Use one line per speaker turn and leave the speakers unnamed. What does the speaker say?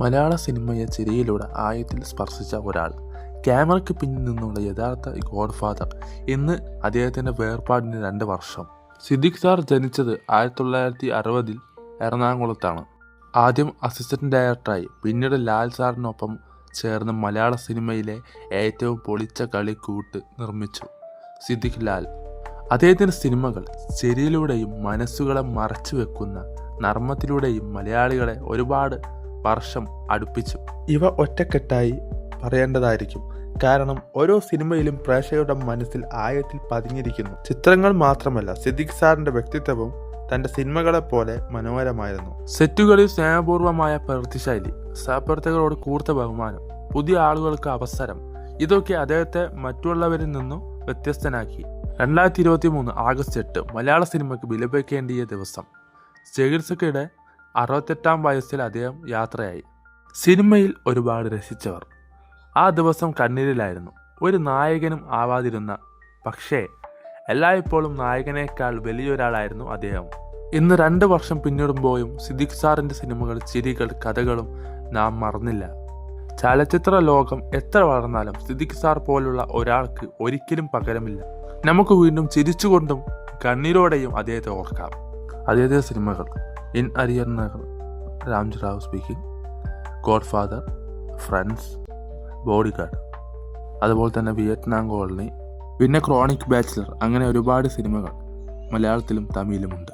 മലയാള സിനിമയെ ചിരിയിലൂടെ ആഴത്തിൽ സ്പർശിച്ച ഒരാൾ, ക്യാമറയ്ക്ക് പിന്നിൽ നിന്നുള്ള യഥാർത്ഥ ഗോഡ് ഫാദർ. ഇന്ന് അദ്ദേഹത്തിൻ്റെ വേർപാടിന് 2 വർഷം. സിദ്ദിഖ് സാർ ജനിച്ചത് 1960 എറണാകുളത്താണ്. ആദ്യം അസിസ്റ്റന്റ് ഡയറക്ടറായി, പിന്നീട് ലാൽ സാറിനൊപ്പം ചേർന്ന് മലയാള സിനിമയിലെ ഏറ്റവും പൊളിച്ച കളിക്കൂട്ട് നിർമ്മിച്ചു സിദ്ദിഖ് ലാൽ. അദ്ദേഹത്തിൻ്റെ സിനിമകൾ ചിരിയിലൂടെയും മനസ്സുകളെ മറച്ചു വെക്കുന്ന നർമ്മത്തിലൂടെയും മലയാളികളെ ഒരുപാട് വർഷം അടുപ്പിച്ചു. ഇവ ഒറ്റക്കെട്ടായി പറയേണ്ടതായിരിക്കും, കാരണം ഓരോ സിനിമയിലും പ്രേക്ഷകരുടെ മനസ്സിൽ ആഴത്തിൽ പതിഞ്ഞിരിക്കുന്നു. ചിത്രങ്ങൾ മാത്രമല്ല, സിദ്ദിഖ് സാറിന്റെ വ്യക്തിത്വവും തന്റെ സിനിമകളെ പോലെ മനോഹരമായിരുന്നു. സെറ്റുകളിൽ സ്നേഹപൂർവമായ പ്രവൃത്തിശൈലി, സഹപ്രവർത്തകരോട് കൂടുതൽ ബഹുമാനം, പുതിയ ആളുകൾക്ക് അവസരം, ഇതൊക്കെ അദ്ദേഹത്തെ മറ്റുള്ളവരിൽ നിന്നും വ്യത്യസ്തനാക്കി. 2023 ആഗസ്റ്റ് 8 മലയാള സിനിമയ്ക്ക് വിലപേക്കേണ്ടിയ ദിവസം. ചികിത്സയ്ക്കിടെ 68-ാം വയസ്സിൽ അദ്ദേഹം യാത്രയായി. സിനിമയിൽ ഒരുപാട് രസിച്ചവർ ആ ദിവസം കണ്ണീരിലായിരുന്നു. ഒരു നായകനും ആവാതിരുന്ന, പക്ഷേ എല്ലായ്പ്പോഴും നായകനേക്കാൾ വലിയൊരാളായിരുന്നു അദ്ദേഹം. ഇന്ന് 2 വർഷം പിന്നിടുമ്പോഴും സിദ്ദിഖ് സാറിൻ്റെ സിനിമകൾ, ചിരികൾ, കഥകളും നാം മറന്നില്ല. ചലച്ചിത്ര ലോകം എത്ര വളർന്നാലും സിദ്ദിഖ് സാർ പോലുള്ള ഒരാൾക്ക് ഒരിക്കലും പകരമില്ല. നമുക്ക് വീണ്ടും ചിരിച്ചുകൊണ്ടും കണ്ണീരോടെയും അദ്ദേഹത്തെ ഓർക്കാം. അദ്ദേഹത്തിൻ്റെ സിനിമകൾ: in arrear Nagar, Ramji Rao speaking, God father, friends, bodyguard, അതുപോലെ തന്നെ വിയറ്റ്നാം കോളനി, പിന്നെ ക്രോണിക് ബാച്ചിലർ, അങ്ങനെ ഒരുപാട് സിനിമകൾ മലയാളത്തിലും തമിഴിലുമുണ്ട്.